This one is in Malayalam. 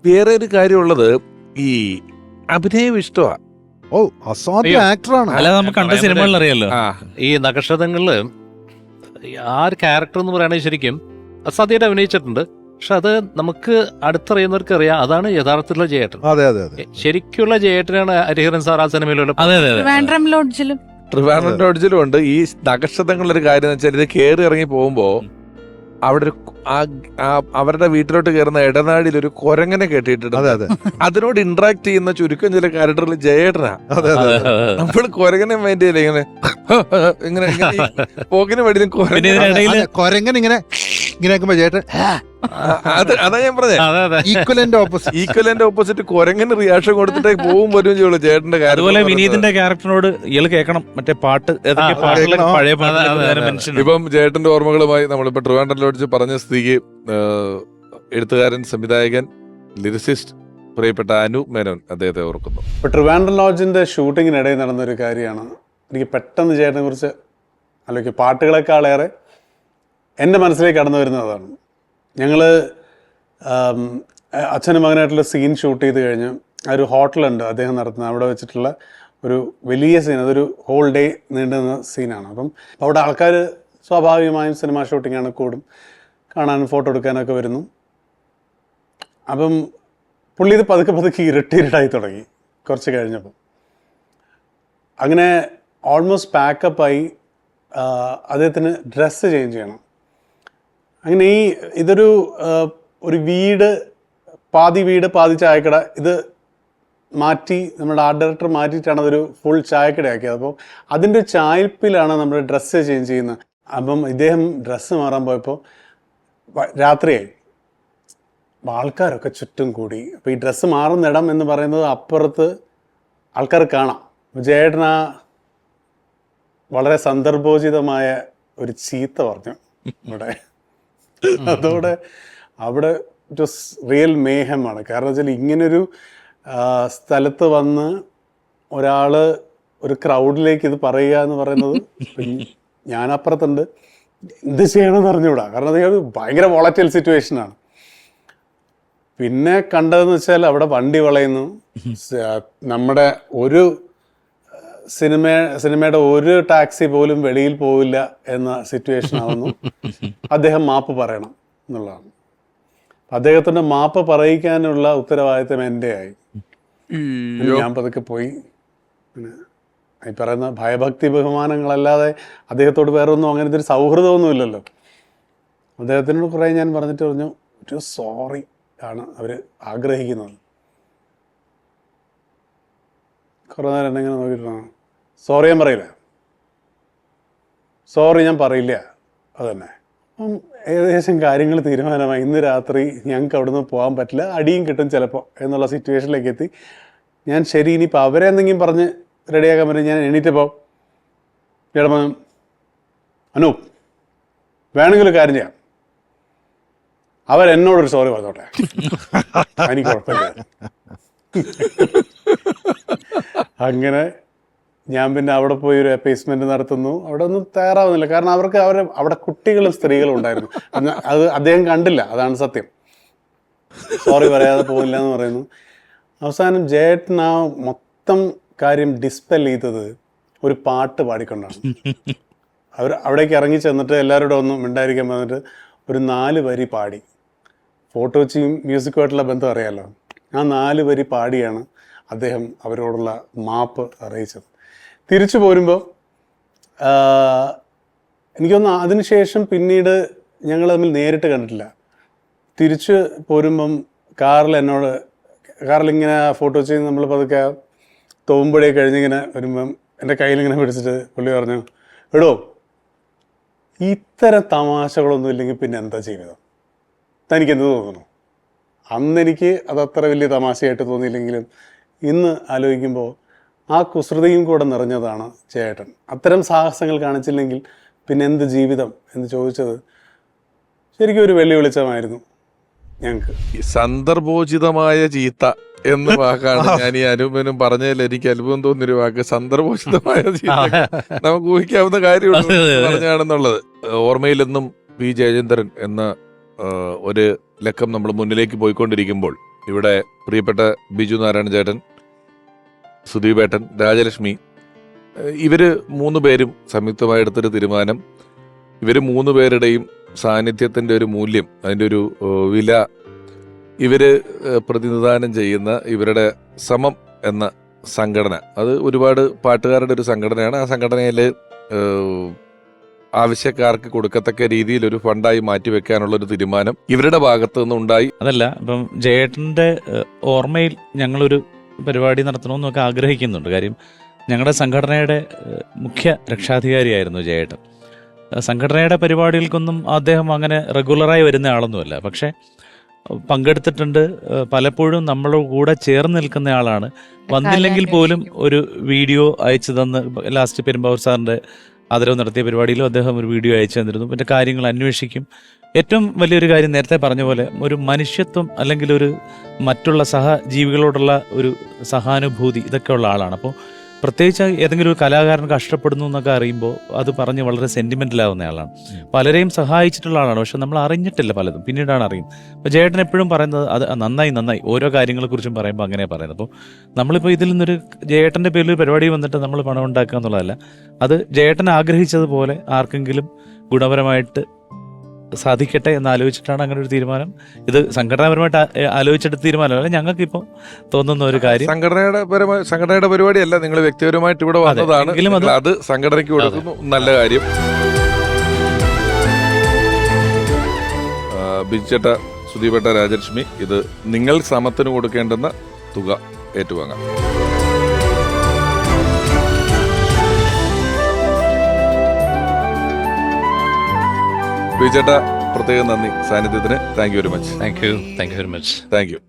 വേറെ ഒരു കാര്യമുള്ളത്, ഈ അഭിനയം ഇഷ്ടമാണ്. ഓ, അസാധ്യ ആക്ടറാണ്. അല്ല, നമുക്ക് കണ്ട സിനിമകളിൽ അറിയാലോ. ഈ നക്ഷത്രങ്ങളില് ആ ഒരു ക്യാരക്ടർ എന്ന് പറയുന്നത് ശരിക്കും അസാധ്യമായിട്ട് അഭിനയിച്ചിട്ടുണ്ട്. പക്ഷെ അത് നമുക്ക് അടുത്തറിയുന്നവർക്ക് അറിയാം, അതാണ് യഥാർത്ഥത്തിലുള്ള ജയേട്ടൻ. അതെ അതെ അതെ, ശരിക്കുള്ള ജയേട്ടനാണ് ഹരിഹരൻ സാർ ആ സിനിമയിലുള്ള. അതെ അതെ അതെ. ട്രിവാൻഡ്രം ലോഡ്ജിലും ഉണ്ട്. ഈ നക്ഷത്രങ്ങളിലൊരു കാര്യം എന്ന് വെച്ചാൽ, ഇത് കയറി ഇറങ്ങി പോകുമ്പോ അവിടെ അവരുടെ വീട്ടിലോട്ട് കയറുന്ന ഇടനാടിയിൽ ഒരു കൊരങ്ങനെ കെട്ടിയിട്ടുണ്ട്. അതെ അതെ, അതിനോട് ഇന്ററാക്ട് ചെയ്യുന്ന ചുരുക്കം ചില ക്യാരക്ടറിൽ ജയേട്ടനാ. അതെ അതെ, നമ്മൾ കൊരങ്ങനെ മൈൻഡ് ചെയ്യില്ല, ഇങ്ങനെ ഇങ്ങനെ പോക്കിന് വടിയിലും കൊരങ്ങൻ ഇങ്ങനെ ഇങ്ങനെ ചേട്ടൻ അതാ ഞാൻ പറഞ്ഞത്. ഈക്വലന്റ് ഓപ്പോസിറ്റ് കൊരങ്ങനെ റിയാക്ഷൻ കൊടുത്തിട്ടേ പോവും വരും ചെയ്യുള്ളൂ ചേട്ടന്റെ കാര്യം. അതുപോലെ വിനീതിന്റെ ക്യാരക്ടറിനോട് ഇയാൾ കേൾക്കണം മറ്റേ പാട്ട്, പഴയ പാട്ട്. ഇപ്പം ചേട്ടന്റെ ഓർമ്മകളുമായി നമ്മളിപ്പോ ട്രിവാൻഡ്രം ലോഡ്ജ് പറഞ്ഞ സ്ഥിതിക്ക് എഴുത്തുകാരൻ, സംവിധായകൻ, ലിറിസിസ്റ്റ് പ്രിയപ്പെട്ട അനൂപ് മേനോൻ അദ്ദേഹത്തെ ഓർക്കുന്നു. ഇപ്പൊ ട്രിവാൻഡ്രം ലോഡ്ജിന്റെ ഷൂട്ടിങ്ങിനിടയിൽ നടന്നൊരു കാര്യമാണ് എനിക്ക് പെട്ടെന്ന് ചേട്ടനെ കുറിച്ച് അല്ലെങ്കിൽ പാട്ടുകളെക്കാളേറെ എൻ്റെ മനസ്സിലേക്ക് കടന്നു വരുന്നതാണ്. ഞങ്ങൾ അച്ഛനും മകനായിട്ടുള്ള സീൻ ഷൂട്ട് ചെയ്ത് കഴിഞ്ഞ് ഒരു ഹോട്ടലുണ്ട് അദ്ദേഹം നടത്തുന്നത്, അവിടെ വെച്ചിട്ടുള്ള ഒരു വലിയ സീൻ, അതൊരു ഹോൾ ഡേ നീണ്ടുന്ന സീനാണ്. അപ്പം അവിടെ ആൾക്കാർ സ്വാഭാവികമായും സിനിമ ഷൂട്ടിങ്ങാണ്, കൂടും കാണാനും ഫോട്ടോ എടുക്കാനൊക്കെ വരുന്നു. അപ്പം പുള്ളി ഇത് പതുക്കെ ഇറിറ്റേറ്റഡായി തുടങ്ങി കുറച്ച് കഴിഞ്ഞപ്പോൾ. അങ്ങനെ ഓൾമോസ്റ്റ് പാക്കപ്പായി അദ്ദേഹത്തിന് ഡ്രസ്സ് ചേഞ്ച് ചെയ്യണം. അങ്ങനെ ഇതൊരു വീട് പാതി ചായക്കട, ഇത് മാറ്റി നമ്മുടെ ആർട്ട് ഡയറക്ടർ മാറ്റിയിട്ടാണ് അതൊരു ഫുൾ ചായക്കടയാക്കിയത്. അപ്പോൾ അതിൻ്റെ ചായപ്പിലാണ് നമ്മൾ ഡ്രസ്സ് ചേഞ്ച് ചെയ്യുന്നത്. അപ്പം ഇദ്ദേഹം ഡ്രസ്സ് മാറാൻ പോയപ്പോൾ രാത്രിയായി, ആൾക്കാരൊക്കെ ചുറ്റും കൂടി. അപ്പോൾ ഈ ഡ്രസ്സ് മാറുന്നിടം എന്ന് പറയുന്നത് അപ്പുറത്ത് ആൾക്കാർ കാണാം. ജയേട്ടനാ വളരെ സന്ദർഭോചിതമായ ഒരു ചീത്ത പറഞ്ഞു ഇവിടെ. അതോടെ അവിടെ റിയൽ മേഹമാണ്. കാരണം വെച്ചാൽ ഇങ്ങനൊരു സ്ഥലത്ത് വന്ന് ഒരാൾ ഒരു ക്രൗഡിലേക്ക് ഇത് പറയുക എന്ന് പറയുന്നത്, ഞാനപ്പുറത്തുണ്ട്, എന്ത് ചെയ്യണമെന്ന് അറിഞ്ഞുകൂടാ. കാരണം അത് ഭയങ്കര വോളറ്റൈൽ സിറ്റുവേഷനാണ്. പിന്നെ കണ്ടതെന്ന് വെച്ചാൽ അവിടെ വണ്ടി വളയുന്നു, നമ്മുടെ ഒരു സിനിമയുടെ ഒരു ടാക്സി പോലും വെളിയിൽ പോവില്ല എന്ന സിറ്റുവേഷൻ ആവുന്നു. അദ്ദേഹം മാപ്പ് പറയണം എന്നുള്ളതാണ്. അദ്ദേഹത്തിൻ്റെ മാപ്പ് പറയിക്കാനുള്ള ഉത്തരവാദിത്തം എൻ്റെ ആയി. ഞാൻ പതുക്കെ പോയി. പിന്നെ ഈ പറയുന്ന ഭയഭക്തി ബഹുമാനങ്ങളല്ലാതെ അദ്ദേഹത്തോട് വേറെ ഒന്നും അങ്ങനത്തെ ഒരു സൗഹൃദമൊന്നുമില്ലല്ലോ. അദ്ദേഹത്തിനോട് കുറേ ഞാൻ പറഞ്ഞിട്ട് പറഞ്ഞു, ഒരു സോറി ആണ് അവർ ആഗ്രഹിക്കുന്നത്. കുറേ നേരം എന്നെങ്ങനെ നോക്കിയിട്ടാണ്, സോറി ഞാൻ പറയില്ല, സോറി ഞാൻ പറയില്ല, അതന്നെ. അപ്പം ഏകദേശം കാര്യങ്ങൾ തീരുമാനമായി. ഇന്ന് രാത്രി ഞങ്ങൾക്ക് അവിടുന്ന് പോകാൻ പറ്റില്ല, അടിയും കിട്ടും ചിലപ്പോൾ എന്നുള്ള സിറ്റുവേഷനിലേക്ക് എത്തി. ഞാൻ ശരി, ഇനിയിപ്പോൾ അവരെ എന്തെങ്കിലും പറഞ്ഞ് റെഡിയാക്കാൻ പറ്റും. ഞാൻ എണീറ്റപ്പോൾ ചേട്ടൻ അനൂപ്, വേണമെങ്കിൽ ഒരു കാര്യം ചെയ്യാം, അവരെന്നോടൊരു സോറി പറഞ്ഞോട്ടെ, എനിക്ക് കുഴപ്പമില്ല. അങ്ങനെ ഞാൻ പിന്നെ അവിടെ പോയി ഒരു അപ്പേസ്മെന്റ് നടത്തുന്നു. അവിടെ ഒന്നും തയ്യാറാവുന്നില്ല, കാരണം അവിടെ കുട്ടികളും സ്ത്രീകളും ഉണ്ടായിരുന്നു. അത് അദ്ദേഹം കണ്ടില്ല, അതാണ് സത്യം. സോറി പറയാതെ പോയില്ല എന്ന് പറയുന്നു. അവസാനം ജയേട്ടൻ ആ മൊത്തം കാര്യം ഡിസ്പെൽ ചെയ്തത് ഒരു പാട്ട് പാടിക്കൊണ്ടാണ്. അവിടേക്ക് ഇറങ്ങി ചെന്നിട്ട് എല്ലാവരോടും ഒന്നും മിണ്ടായിരിക്കാൻ പറഞ്ഞിട്ട് ഒരു 4 വരി പാടി. ഫോട്ടോ വെച്ചും മ്യൂസിക്കുമായിട്ടുള്ള ബന്ധം അറിയാമല്ലോ. ആ 4 വരി പാടിയാണ് അദ്ദേഹം അവരോടുള്ള മാപ്പ് അറിയിച്ചത്. തിരിച്ചു പോരുമ്പോൾ എനിക്കൊന്ന് അതിനുശേഷം പിന്നീട് ഞങ്ങൾ തമ്മിൽ നേരിട്ട് കണ്ടിട്ടില്ല. തിരിച്ച് പോരുമ്പം കാറിലിങ്ങനെ ഫോട്ടോ ചെയ്ത് നമ്മൾ പതുക്കെ തോമ്പുഴയെ കഴിഞ്ഞിങ്ങനെ വരുമ്പം എൻ്റെ കയ്യിലിങ്ങനെ പിടിച്ചിട്ട് പുള്ളി പറഞ്ഞു, എടോ ഇത്തരം തമാശകളൊന്നും ഇല്ലെങ്കിൽ പിന്നെ എന്താ ജീവിതം, തനിക്കെന്ത് തോന്നുന്നു? അന്നെനിക്ക് അതത്ര വലിയ തമാശയായിട്ട് തോന്നിയില്ലെങ്കിലും ഇന്ന് ആലോചിക്കുമ്പോൾ ആ കുസൃതിയും കൂടെ നിറഞ്ഞതാണ് ചേട്ടൻ. അത്തരം സാഹസങ്ങൾ കാണിച്ചില്ലെങ്കിൽ പിന്നെ എന്ത് ജീവിതം എന്ന് ചോദിച്ചത് ശരിക്കും ഒരു വെല്ലുവിളിച്ചമായിരുന്നു ഞങ്ങൾക്ക്. സന്ദർഭോചിതമായ ചീത്ത എന്ന വാക്കാണ് ഞാൻ ഈ അനൂപനും പറഞ്ഞതിൽ എനിക്ക് അത്ഭുതം തോന്നിയൊരു വാക്ക്. സന്ദർഭോചിതമായ ചീത്ത നമുക്ക് ഊഹിക്കാവുന്ന കാര്യമുള്ളൂ പറഞ്ഞാണെന്നുള്ളത്. ഓർമ്മയിലെന്നും പി ജയചന്ദ്രൻ എന്ന ഒരു ലക്കം നമ്മൾ മുന്നിലേക്ക് പോയിക്കൊണ്ടിരിക്കുമ്പോൾ ഇവിടെ പ്രിയപ്പെട്ട ബിജു നാരായണ ചേട്ടൻ, സുദീപേട്ടൻ, രാജലക്ഷ്മി, ഇവര് 3 പേരും സംയുക്തമായി എടുത്തൊരു തീരുമാനം, ഇവര് 3 പേരുടെയും സാന്നിധ്യത്തിന്റെ ഒരു മൂല്യം, അതിൻ്റെ ഒരു വില, ഇവര് പ്രതിനിധാനം ചെയ്യുന്ന ഇവരുടെ സമം എന്ന സംഘടന, അത് ഒരുപാട് പാട്ടുകാരുടെ ഒരു സംഘടനയാണ്. ആ സംഘടനയിൽ ആവശ്യക്കാർക്ക് കൊടുക്കത്തക്ക രീതിയിൽ ഒരു ഫണ്ടായി മാറ്റിവെക്കാനുള്ള ഒരു തീരുമാനം ഇവരുടെ ഭാഗത്തു നിന്നുണ്ടായി. അതല്ല, ഇപ്പം ജയേട്ടന്റെ ഓർമ്മയിൽ ഞങ്ങളൊരു പരിപാടി നടത്തണമെന്നൊക്കെ ആഗ്രഹിക്കുന്നുണ്ട്. കാര്യം ഞങ്ങളുടെ സംഘടനയുടെ മുഖ്യ രക്ഷാധികാരിയായിരുന്നു ജയേട്ടൻ. സംഘടനയുടെ പരിപാടികൾക്കൊന്നും അദ്ദേഹം അങ്ങനെ റെഗുലറായി വരുന്ന ആളൊന്നുമല്ല, പക്ഷേ പങ്കെടുത്തിട്ടുണ്ട്. പലപ്പോഴും നമ്മളോട് കൂടെ ചേർന്ന് നിൽക്കുന്ന ആളാണ്. വന്നില്ലെങ്കിൽ പോലും ഒരു വീഡിയോ അയച്ചു തന്ന്, ലാസ്റ്റ് പെരുമ്പാവൂർ സാറിൻ്റെ ആദരവ് നടത്തിയ പരിപാടിയിലും അദ്ദേഹം ഒരു വീഡിയോ അയച്ചു തന്നിരുന്നു. പിന്നെ കാര്യങ്ങൾ അന്വേഷിക്കും. ഏറ്റവും വലിയൊരു കാര്യം നേരത്തെ പറഞ്ഞ പോലെ ഒരു മനുഷ്യത്വം, അല്ലെങ്കിൽ ഒരു മറ്റുള്ള സഹജീവികളോടുള്ള ഒരു സഹാനുഭൂതി, ഇതൊക്കെ ഉള്ള ആളാണ്. അപ്പോൾ പ്രത്യേകിച്ച് ഏതെങ്കിലും ഒരു കലാകാരൻ കഷ്ടപ്പെടുന്നു എന്നൊക്കെ അറിയുമ്പോൾ അത് പറഞ്ഞ് വളരെ സെൻറ്റിമെൻ്റലാവുന്ന ആളാണ്. പലരെയും സഹായിച്ചിട്ടുള്ള ആളാണ്, പക്ഷെ നമ്മൾ അറിഞ്ഞിട്ടില്ല പലതും, പിന്നീടാണ് അറിയുന്നത്. അപ്പോൾ ജയേട്ടൻ എപ്പോഴും പറയുന്നത് അത് നന്നായി ഓരോ കാര്യങ്ങളെക്കുറിച്ചും പറയുമ്പോൾ അങ്ങനെ പറയുന്നത്. അപ്പോൾ നമ്മളിപ്പോൾ ഇതിൽ നിന്നൊരു ജയേട്ടൻ്റെ പേരിൽ ഒരു പരിപാടി വന്നിട്ട് നമ്മൾ പണം ഉണ്ടാക്കുക എന്നുള്ളതല്ല, അത് ജയേട്ടൻ ആഗ്രഹിച്ചതുപോലെ ആർക്കെങ്കിലും ഗുണപരമായിട്ട് സാധിക്കട്ടെ എന്നാലോചിച്ചിട്ടാണ് അങ്ങനെ ഒരു തീരുമാനം. ഇത് സംഘടനാപരമായിട്ട് ആലോചിച്ചെടുത്ത തീരുമാനമല്ല, ഞങ്ങൾക്കിപ്പോൾ തോന്നുന്ന ഒരു കാര്യം. സംഘടനയുടെ പരിപാടിയല്ല, നിങ്ങൾ വ്യക്തിപരമായിട്ട് ഇവിടെ വന്നതാണ്, അത് സംഘടനയ്ക്ക് കൊടുക്കുന്നു, നല്ല കാര്യം. ബിജുചേട്ട, സുദീപേട്ട, രാജലക്ഷ്മി, ഇത് നിങ്ങൾ സമത്തിന് കൊടുക്കേണ്ടുന്ന തുക ഏറ്റുവാങ്ങാം. ബിജുചേട്ട, പ്രത്യേകം നന്ദി സാന്നിധ്യത്തിന്. Thank you very much. Thank you very much. Thank U.